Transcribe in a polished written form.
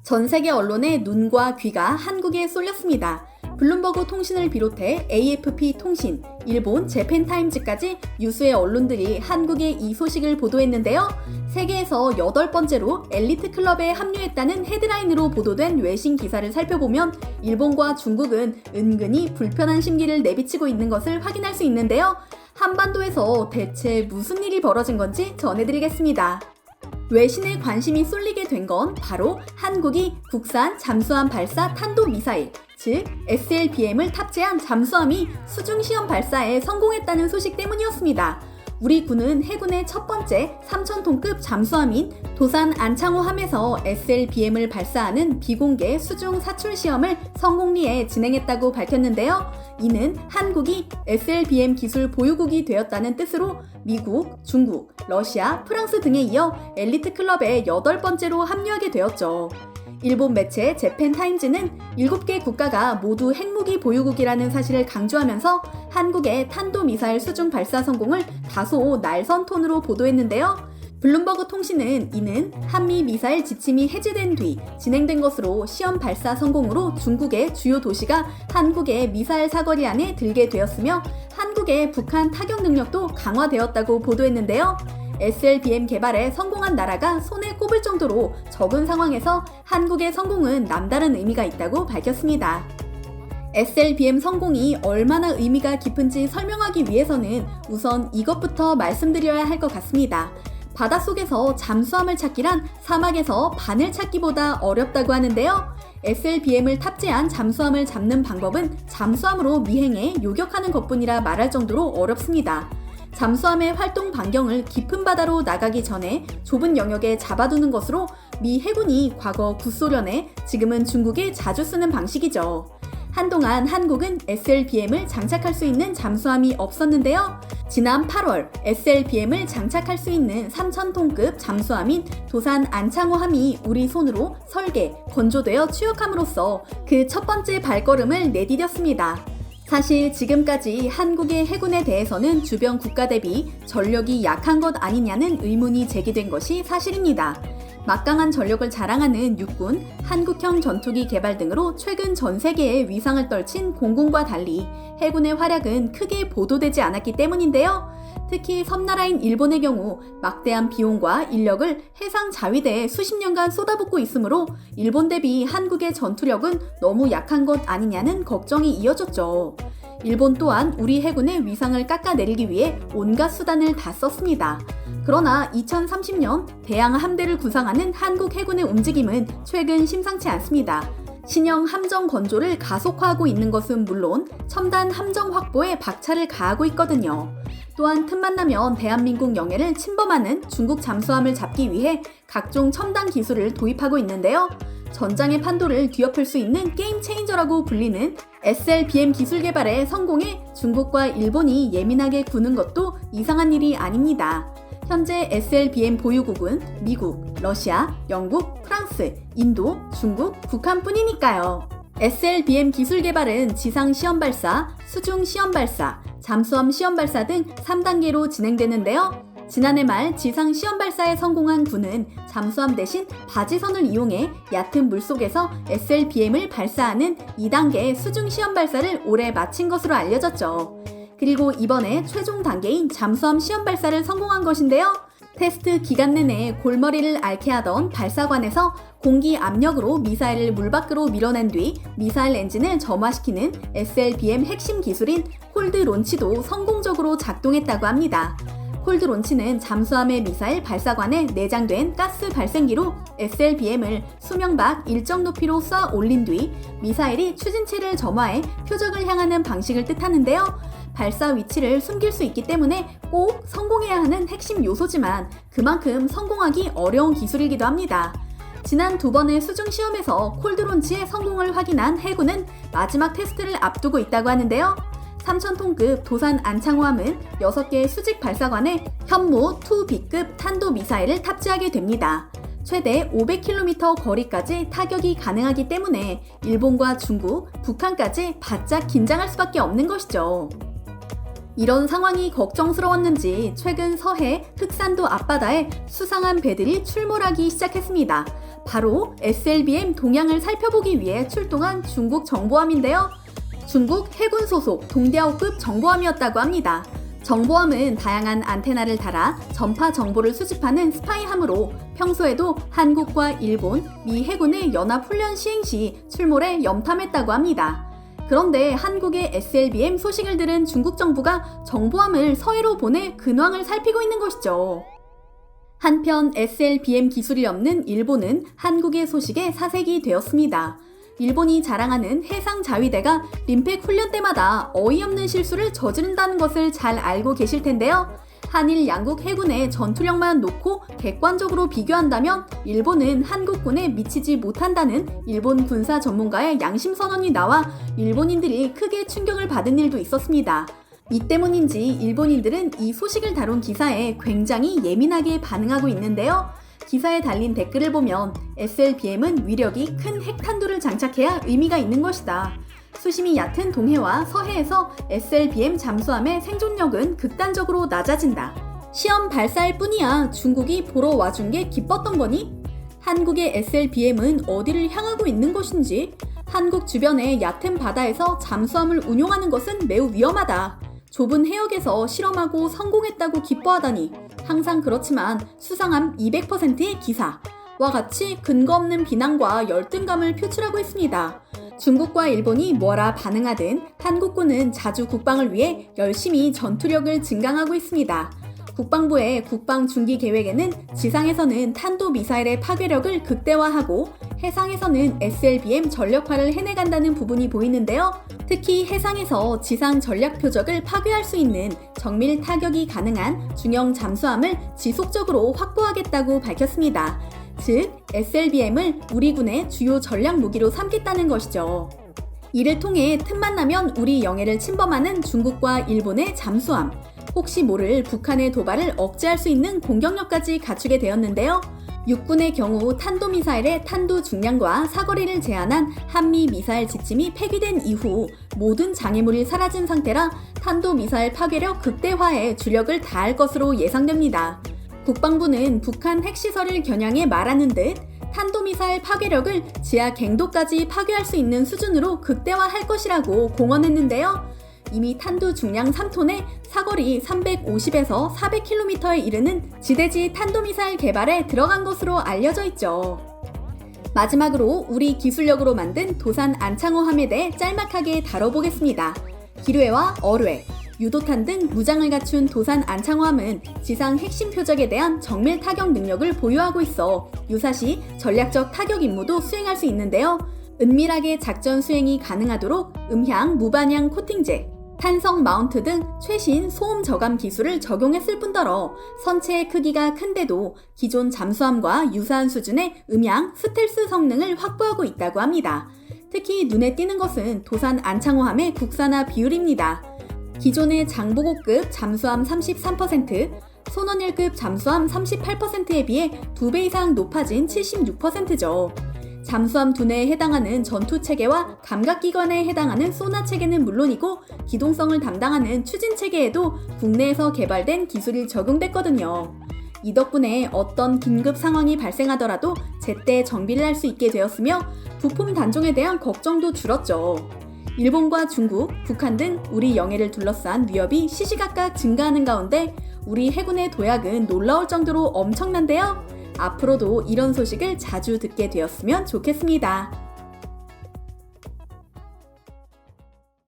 전 세계 언론의 눈과 귀가 한국에 쏠렸습니다. 블룸버그 통신을 비롯해 AFP 통신, 일본 재팬타임즈까지 유수의 언론들이 한국의 이 소식을 보도했는데요. 세계에서 8번째로 엘리트 클럽에 합류했다는 헤드라인으로 보도된 외신 기사를 살펴보면 일본과 중국은 은근히 불편한 심기를 내비치고 있는 것을 확인할 수 있는데요. 한반도에서 대체 무슨 일이 벌어진 건지 전해드리겠습니다. 외신에 관심이 쏠리게 된 건 바로 한국이 국산 잠수함 발사 탄도미사일, 즉 SLBM을 탑재한 잠수함이 수중시험 발사에 성공했다는 소식 때문이었습니다. 우리 군은 해군의 첫 번째 3,000톤급 잠수함인 도산 안창호함에서 SLBM을 발사하는 비공개 수중 사출 시험을 성공리에 진행했다고 밝혔는데요. 이는 한국이 SLBM 기술 보유국이 되었다는 뜻으로 미국, 중국, 러시아, 프랑스 등에 이어 엘리트 클럽에 8번째로 합류하게 되었죠. 일본 매체 재팬타임즈는 7개 국가가 모두 핵무기 보유국이라는 사실을 강조하면서 한국의 탄도미사일 수중 발사 성공을 다소 날선 톤으로 보도했는데요. 블룸버그 통신은 이는 한미 미사일 지침이 해제된 뒤 진행된 것으로 시험 발사 성공으로 중국의 주요 도시가 한국의 미사일 사거리 안에 들게 되었으며 한국의 북한 타격 능력도 강화되었다고 보도했는데요. SLBM 개발에 성공한 나라가 손에 꼽을 정도로 적은 상황에서 한국의 성공은 남다른 의미가 있다고 밝혔습니다. SLBM 성공이 얼마나 의미가 깊은지 설명하기 위해서는 우선 이것부터 말씀드려야 할 것 같습니다. 바닷속에서 잠수함을 찾기란 사막에서 바늘 찾기보다 어렵다고 하는데요. SLBM을 탑재한 잠수함을 잡는 방법은 잠수함으로 미행해 요격하는 것뿐이라 말할 정도로 어렵습니다. 잠수함의 활동 반경을 깊은 바다로 나가기 전에 좁은 영역에 잡아두는 것으로 미 해군이 과거 구소련에, 지금은 중국에 자주 쓰는 방식이죠. 한동안 한국은 SLBM을 장착할 수 있는 잠수함이 없었는데요. 지난 8월 SLBM을 장착할 수 있는 3,000톤급 잠수함인 도산 안창호함이 우리 손으로 설계, 건조되어 취역함으로써 그 첫 번째 발걸음을 내디뎠습니다. 사실 지금까지 한국의 해군에 대해서는 주변 국가 대비 전력이 약한 것 아니냐는 의문이 제기된 것이 사실입니다. 막강한 전력을 자랑하는 육군, 한국형 전투기 개발 등으로 최근 전 세계에 위상을 떨친 공군과 달리 해군의 활약은 크게 보도되지 않았기 때문인데요. 특히 섬나라인 일본의 경우 막대한 비용과 인력을 해상 자위대에 수십 년간 쏟아붓고 있으므로 일본 대비 한국의 전투력은 너무 약한 것 아니냐는 걱정이 이어졌죠. 일본 또한 우리 해군의 위상을 깎아내리기 위해 온갖 수단을 다 썼습니다. 그러나 2030년 대양 함대를 구상하는 한국 해군의 움직임은 최근 심상치 않습니다. 신형 함정 건조를 가속화하고 있는 것은 물론 첨단 함정 확보에 박차를 가하고 있거든요. 또한 틈만 나면 대한민국 영해를 침범하는 중국 잠수함을 잡기 위해 각종 첨단 기술을 도입하고 있는데요. 전장의 판도를 뒤엎을 수 있는 게임 체인저라고 불리는 SLBM 기술 개발에 성공해 중국과 일본이 예민하게 구는 것도 이상한 일이 아닙니다. 현재 SLBM 보유국은 미국, 러시아, 영국, 프랑스, 인도, 중국, 북한뿐이니까요. SLBM 기술 개발은 지상 시험 발사, 수중 시험 발사, 잠수함 시험 발사 등 3단계로 진행되는데요. 지난해 말 지상 시험 발사에 성공한 군은 잠수함 대신 바지선을 이용해 얕은 물속에서 SLBM을 발사하는 2단계 수중 시험 발사를 올해 마친 것으로 알려졌죠. 그리고 이번에 최종 단계인 잠수함 시험 발사를 성공한 것인데요. 테스트 기간 내내 골머리를 앓게 하던 발사관에서 공기 압력으로 미사일을 물 밖으로 밀어낸 뒤 미사일 엔진을 점화시키는 SLBM 핵심 기술인 콜드 론치도 성공적으로 작동했다고 합니다. 콜드 론치는 잠수함의 미사일 발사관에 내장된 가스 발생기로 SLBM을 수명 밖 일정 높이로 쏴 올린 뒤 미사일이 추진체를 점화해 표적을 향하는 방식을 뜻하는데요. 발사 위치를 숨길 수 있기 때문에 꼭 성공해야 하는 핵심 요소지만 그만큼 성공하기 어려운 기술이기도 합니다. 지난 2번의 수중 시험에서 콜드론치의 성공을 확인한 해군은 마지막 테스트를 앞두고 있다고 하는데요. 3,000톤급 도산 안창호함은 6개의 수직 발사관에 현무 2B급 탄도미사일을 탑재하게 됩니다. 최대 500km 거리까지 타격이 가능하기 때문에 일본과 중국, 북한까지 바짝 긴장할 수밖에 없는 것이죠. 이런 상황이 걱정스러웠는지 최근 서해 흑산도 앞바다에 수상한 배들이 출몰하기 시작했습니다. 바로 SLBM 동향을 살펴보기 위해 출동한 중국 정보함인데요. 중국 해군 소속 동대하오급 정보함이었다고 합니다. 정보함은 다양한 안테나를 달아 전파 정보를 수집하는 스파이함으로 평소에도 한국과 일본, 미 해군의 연합훈련 시행 시 출몰해 염탐했다고 합니다. 그런데 한국의 SLBM 소식을 들은 중국 정부가 정보함을 서해로 보내 근황을 살피고 있는 것이죠. 한편 SLBM 기술이 없는 일본은 한국의 소식에 사색이 되었습니다. 일본이 자랑하는 해상자위대가 림팩 훈련 때마다 어이없는 실수를 저지른다는 것을 잘 알고 계실 텐데요. 한일 양국 해군의 전투력만 놓고 객관적으로 비교한다면 일본은 한국군에 미치지 못한다는 일본 군사 전문가의 양심 선언이 나와 일본인들이 크게 충격을 받은 일도 있었습니다. 이 때문인지 일본인들은 이 소식을 다룬 기사에 굉장히 예민하게 반응하고 있는데요. 기사에 달린 댓글을 보면 SLBM은 위력이 큰 핵탄두를 장착해야 의미가 있는 것이다. 수심이 얕은 동해와 서해에서 SLBM 잠수함의 생존력은 극단적으로 낮아진다. 시험 발사일 뿐이야 중국이 보러 와준 게 기뻤던 거니? 한국의 SLBM은 어디를 향하고 있는 것인지? 한국 주변의 얕은 바다에서 잠수함을 운용하는 것은 매우 위험하다. 좁은 해역에서 실험하고 성공했다고 기뻐하다니 항상 그렇지만 수상함 200%의 기사와 같이 근거 없는 비난과 열등감을 표출하고 있습니다. 중국과 일본이 뭐라 반응하든 한국군은 자주 국방을 위해 열심히 전투력을 증강하고 있습니다. 국방부의 국방중기 계획에는 지상에서는 탄도미사일의 파괴력을 극대화하고 해상에서는 SLBM 전력화를 해내간다는 부분이 보이는데요. 특히 해상에서 지상 전략 표적을 파괴할 수 있는 정밀 타격이 가능한 중형 잠수함을 지속적으로 확보하겠다고 밝혔습니다. 즉, SLBM을 우리 군의 주요 전략 무기로 삼겠다는 것이죠. 이를 통해 틈만 나면 우리 영해를 침범하는 중국과 일본의 잠수함, 혹시 모를 북한의 도발을 억제할 수 있는 공격력까지 갖추게 되었는데요. 육군의 경우 탄도미사일의 탄도 중량과 사거리를 제한한 한미 미사일 지침이 폐기된 이후 모든 장애물이 사라진 상태라 탄도미사일 파괴력 극대화에 주력을 다할 것으로 예상됩니다. 국방부는 북한 핵시설을 겨냥해 말하는 듯 탄도미사일 파괴력을 지하 갱도까지 파괴할 수 있는 수준으로 극대화할 것이라고 공언했는데요. 이미 탄두 중량 3톤에 사거리 350에서 400km에 이르는 지대지 탄도미사일 개발에 들어간 것으로 알려져 있죠. 마지막으로 우리 기술력으로 만든 도산 안창호함에 대해 짤막하게 다뤄보겠습니다. 기뢰와 어뢰, 유도탄 등 무장을 갖춘 도산 안창호함은 지상 핵심 표적에 대한 정밀 타격 능력을 보유하고 있어 유사시 전략적 타격 임무도 수행할 수 있는데요. 은밀하게 작전 수행이 가능하도록 음향, 무반향 코팅제, 탄성 마운트 등 최신 소음 저감 기술을 적용했을 뿐더러 선체의 크기가 큰데도 기존 잠수함과 유사한 수준의 음향, 스텔스 성능을 확보하고 있다고 합니다. 특히 눈에 띄는 것은 도산 안창호함의 국산화 비율입니다. 기존의 장보고급 잠수함 33%, 손원일급 잠수함 38%에 비해 2배 이상 높아진 76%죠. 잠수함 두뇌에 해당하는 전투체계와 감각기관에 해당하는 소나체계는 물론이고 기동성을 담당하는 추진체계에도 국내에서 개발된 기술이 적용됐거든요. 이 덕분에 어떤 긴급 상황이 발생하더라도 제때 정비를 할 수 있게 되었으며 부품 단종에 대한 걱정도 줄었죠. 일본과 중국, 북한 등 우리 영해를 둘러싼 위협이 시시각각 증가하는 가운데 우리 해군의 도약은 놀라울 정도로 엄청난데요. 앞으로도 이런 소식을 자주 듣게 되었으면 좋겠습니다.